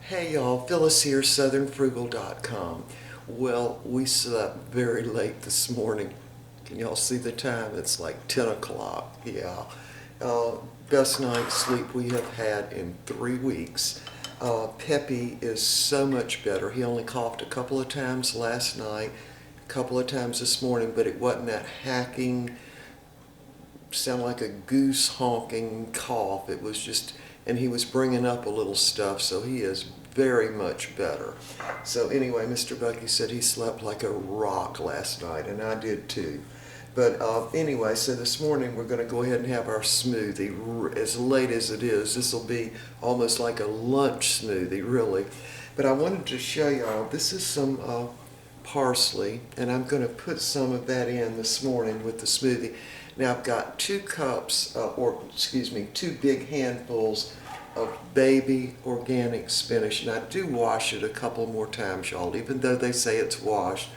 Hey y'all, Phyllis here, southernfrugal.com. Well, we slept very late this morning. Can y'all see the time? It's like 10 o'clock. Yeah. Best night's sleep we have had in 3 weeks. Peppy is so much better. He only coughed a couple of times last night, a couple of times this morning, but it wasn't that hacking, sound like a goose honking cough. It was just, and he was bringing up a little stuff, so he is very much better. So anyway, Mr. Bucky said he slept like a rock last night, and I did too. But anyway, so this morning we're going to go ahead and have our smoothie. As late as it is, this will be almost like a lunch smoothie, really. But I wanted to show y'all, this is some parsley, and I'm going to put some of that in this morning with the smoothie. Now I've got 2 cups, two big handfuls of baby organic spinach, and I do wash it a couple more times, y'all. Even though they say it's washed,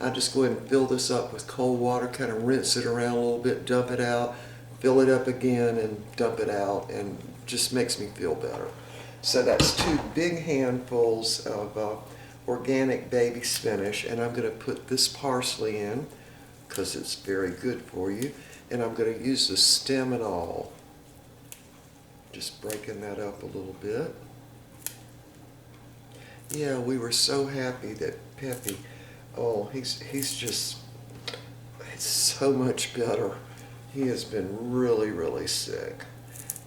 I just go ahead and fill this up with cold water, kind of rinse it around a little bit, dump it out, fill it up again, and dump it out, and just makes me feel better. So that's 2 big handfuls of organic baby spinach, and I'm going to put this parsley in because it's very good for you, and I'm going to use the stem and all. Just breaking that up a little bit. Yeah, we were so happy that Peppy, oh, he's just, it's so much better. He has been really, really sick.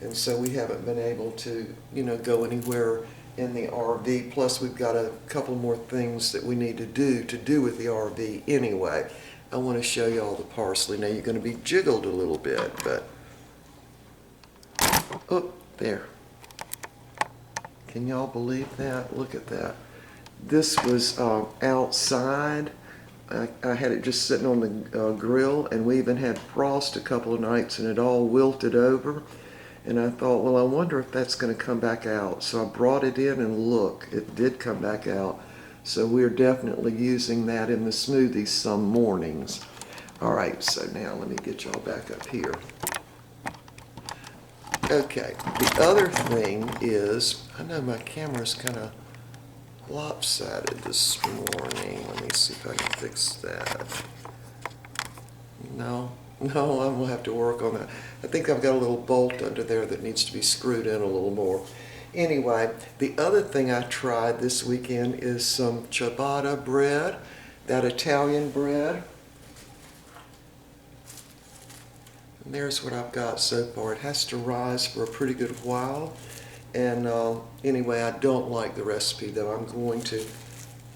And so we haven't been able to, go anywhere in the RV. Plus we've got a couple more things that we need to do with the RV anyway. I want to show you all the parsley. Now you're going to be jiggled a little bit, but, oh, there. Can y'all believe that? Look at that. This was outside. I had it just sitting on the grill, and we even had frost a couple of nights, and it all wilted over. And I thought, well, I wonder if that's going to come back out. So I brought it in, and look, it did come back out. So we're definitely using that in the smoothies some mornings. All right, so now let me get y'all back up here. Okay, the other thing is, I know my camera's kind of lopsided this morning. Let me see if I can fix that. No, I'm going to have to work on that. I think I've got a little bolt under there that needs to be screwed in a little more. Anyway, the other thing I tried this weekend is some ciabatta bread, that Italian bread. And there's what I've got so far. It has to rise for a pretty good while. And anyway, I don't like the recipe, though. I'm going to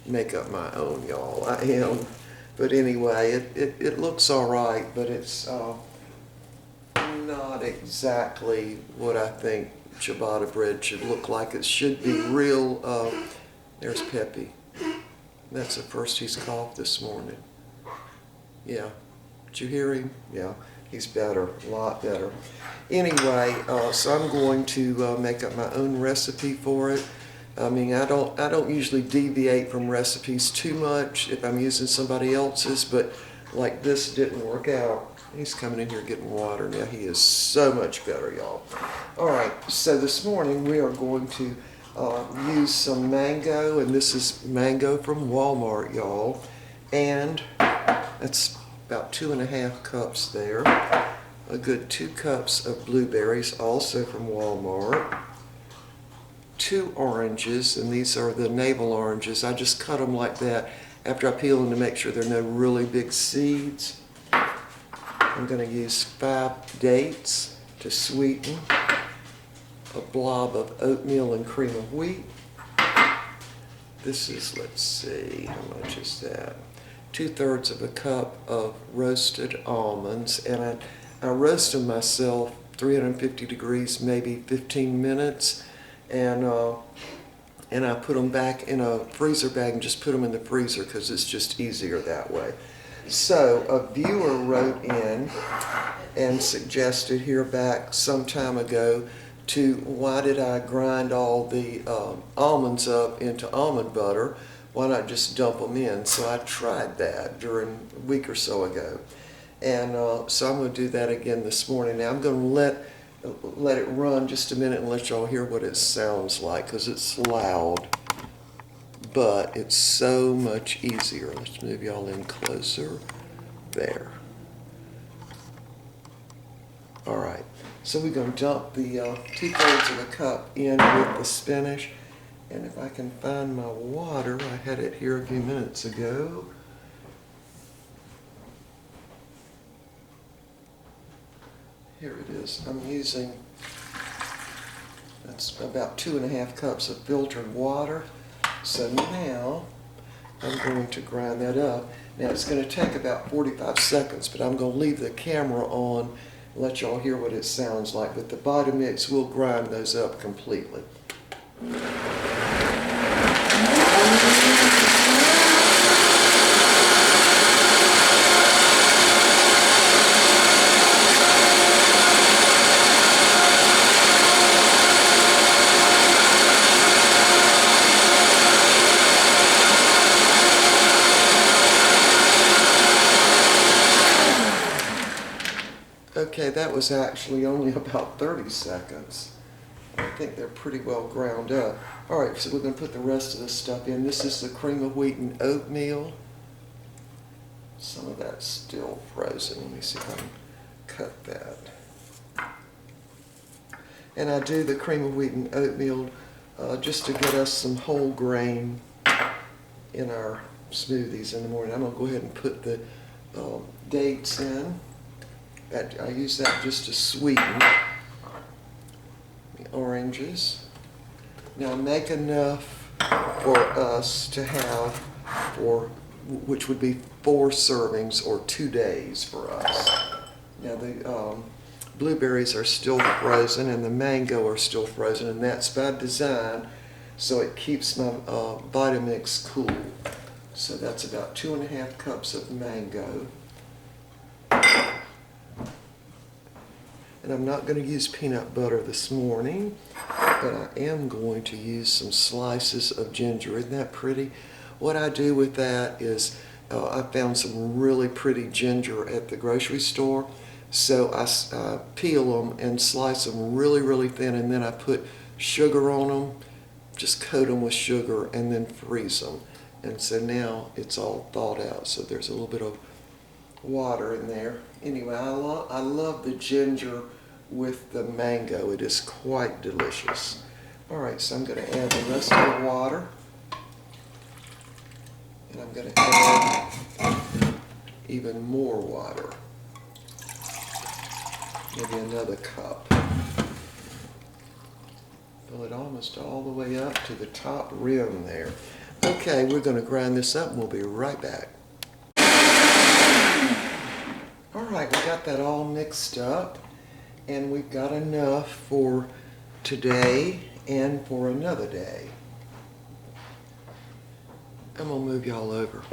make up my own, y'all. I am. But anyway, it looks all right, but it's not exactly what I think ciabatta bread should look like. It should be real. There's Peppy. That's the first he's coughed this morning. Yeah. Did you hear him? Yeah. He's better, a lot better. Anyway, so I'm going to make up my own recipe for it. I mean, I don't usually deviate from recipes too much if I'm using somebody else's, but like this didn't work out. He's coming in here getting water now. He is so much better, y'all. All right, so this morning we are going to use some mango, and this is mango from Walmart, y'all. And that's about 2½ cups there. A good 2 cups of blueberries, also from Walmart. 2 oranges, and these are the navel oranges. I just cut them like that after I peel them to make sure there are no really big seeds. I'm going to use 5 dates to sweeten. A blob of oatmeal and cream of wheat. This is, let's see, how much is that? 2/3 of a cup of roasted almonds, and I roast them myself 350 degrees, maybe 15 minutes, and I put them back in a freezer bag and just put them in the freezer because it's just easier that way. So a viewer wrote in and suggested here back some time ago to why did I grind all the almonds up into almond butter? Why not just dump them in? So I tried that during a week or so ago. And so I'm going to do that again this morning. Now I'm going to let let it run just a minute and let y'all hear what it sounds like, because it's loud, but it's so much easier. Let's move y'all in closer. There. All right, so we're going to dump the 2/3 of a cup in with the spinach. And if I can find my water, I had it here a few minutes ago. Here it is. I'm using, that's about 2½ cups of filtered water. So now I'm going to grind that up. Now it's going to take about 45 seconds, but I'm going to leave the camera on and let y'all hear what it sounds like. But the Vitamix will grind those up completely. Okay, that was actually only about 30 seconds. I think they're pretty well ground up. All right, so we're going to put the rest of this stuff in. This is the cream of wheat and oatmeal. Some of that's still frozen. Let me see if I can cut that. And I do the cream of wheat and oatmeal just to get us some whole grain in our smoothies in the morning. I'm going to go ahead and put the dates in. I use that just to sweeten the oranges. Now make enough for us to have which would be 4 servings or 2 days for us. Now the blueberries are still frozen and the mango are still frozen, and that's by design, so it keeps my Vitamix cool. So that's about 2½ cups of mango. And I'm not going to use peanut butter this morning, but I am going to use some slices of ginger. Isn't that pretty? What I do with that is I found some really pretty ginger at the grocery store. So I peel them and slice them really, really thin, and then I put sugar on them, just coat them with sugar, and then freeze them. And so now it's all thawed out. So there's a little bit of water in there. Anyway, I love the ginger with the mango. It is quite delicious. All right, so I'm going to add the rest of the water. And I'm going to add even more water. Maybe another cup. Fill it almost all the way up to the top rim there. Okay, we're going to grind this up and we'll be right back. All right, we got that all mixed up, and we've got enough for today and for another day. I'm going to move y'all over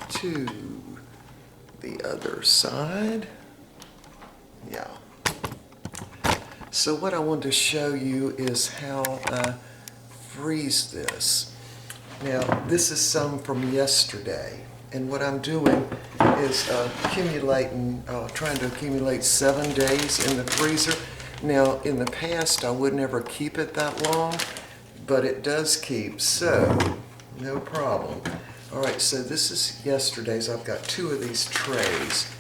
to the other side. Yeah. So what I want to show you is how I freeze this. Now, this is some from yesterday, and what I'm doing is trying to accumulate 7 days in the freezer. Now, in the past, I would never keep it that long, but it does keep, so no problem. All right, so this is yesterday's. I've got 2 of these trays.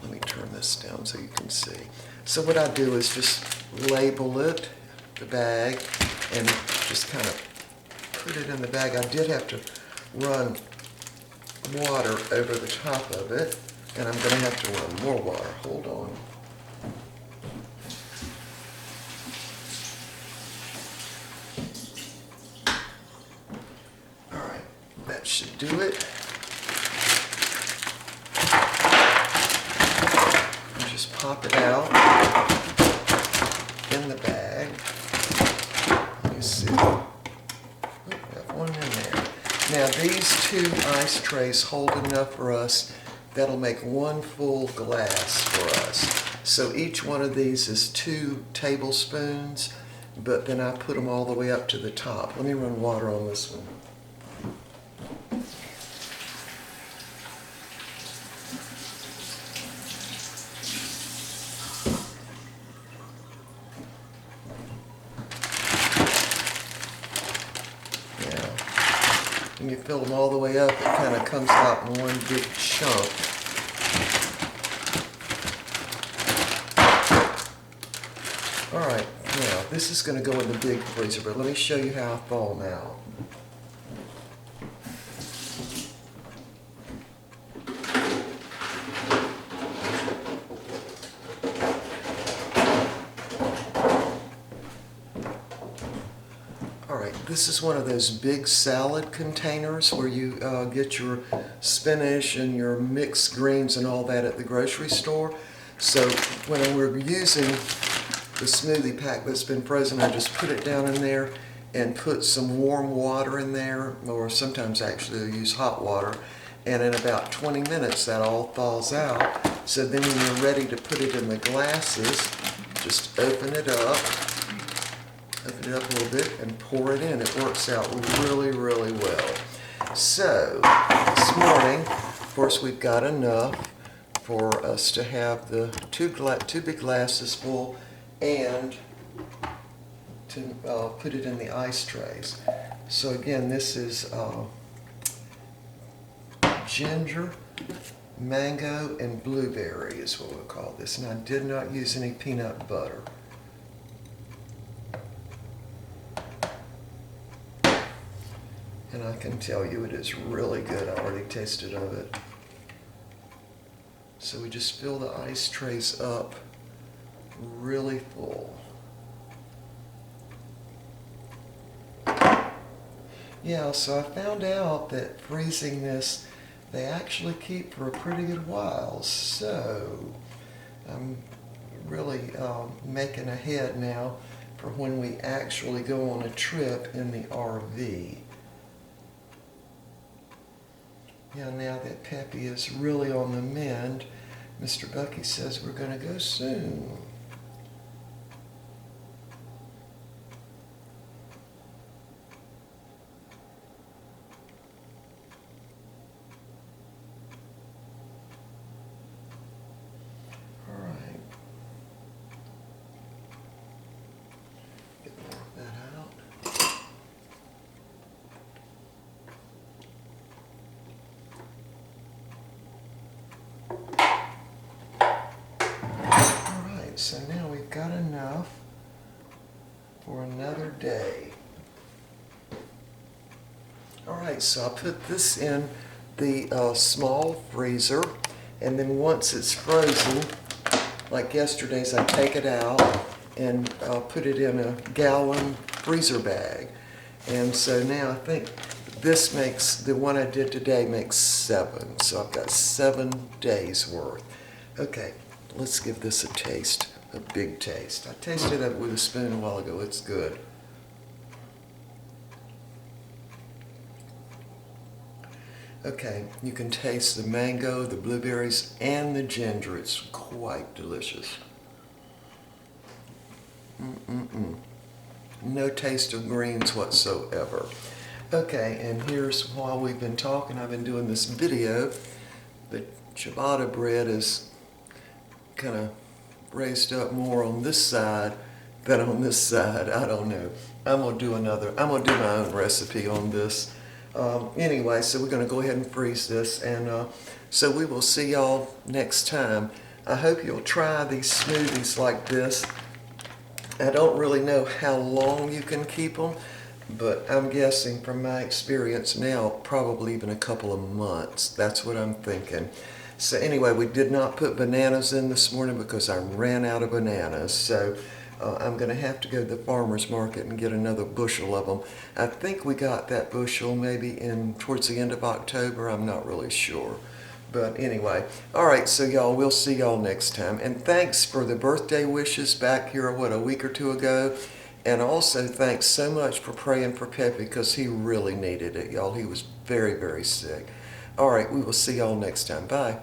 Let me turn this down so you can see. So what I do is just label it, the bag, and just kind of put it in the bag. I did have to run water over the top of it, and I'm going to have to run more water. Hold on. All right, that should do it. And just pop it out in the bag. Let me see. Oh, I have one in there. Now these 2 ice trays hold enough for us. That'll make 1 full glass for us. So each one of these is 2 tablespoons, but then I put them all the way up to the top. Let me run water on this one. when you fill them all the way up, it kind of comes out in one big chunk. All right, now this is going to go in the big freezer, but let me show you how I thaw them out. This is one of those big salad containers where you get your spinach and your mixed greens and all that at the grocery store. So when we're using the smoothie pack that's been frozen, I just put it down in there and put some warm water in there, or sometimes actually I'll use hot water, and in about 20 minutes that all thaws out. So then when you're ready to put it in the glasses, just open it up a little bit and pour it in. It works out really, really well. So this morning, of course, we've got enough for us to have the two big glasses full and to put it in the ice trays. So again, this is ginger, mango, and blueberry is what we'll call this. And I did not use any peanut butter. And I can tell you it is really good. I already tasted of it. So we just fill the ice trays up really full. Yeah, so I found out that freezing this, they actually keep for a pretty good while. So I'm really making ahead now for when we actually go on a trip in the RV. Yeah, now that Peppy is really on the mend, Mr. Bucky says we're going to go soon. All right. Get more of that out. So now we've got enough for another day. All right, so I put this in the small freezer, and then once it's frozen, like yesterday's, I take it out and put it in a gallon freezer bag. And so now I think this makes, the one I did today makes 7. So I've got 7 days worth. Okay. Let's give this a taste, a big taste. I tasted it with a spoon a while ago. It's good. Okay, you can taste the mango, the blueberries, and the ginger. It's quite delicious. No taste of greens whatsoever. Okay, and here's, while we've been talking, I've been doing this video. The ciabatta bread is kind of raised up more on this side than on this side. I don't know. I'm going to do my own recipe on this. Anyway, so we're going to go ahead and freeze this, and so we will see y'all next time. I hope you'll try these smoothies like this. I don't really know how long you can keep them, but I'm guessing from my experience now, probably even a couple of months. That's what I'm thinking. So anyway, we did not put bananas in this morning because I ran out of bananas. So I'm going to have to go to the farmer's market and get another bushel of them. I think we got that bushel maybe towards the end of October. I'm not really sure. But anyway, all right, so y'all, we'll see y'all next time. And thanks for the birthday wishes back here, a week or 2 ago. And also thanks so much for praying for Peppy, because he really needed it, y'all. He was very, very sick. All right, we will see y'all next time. Bye.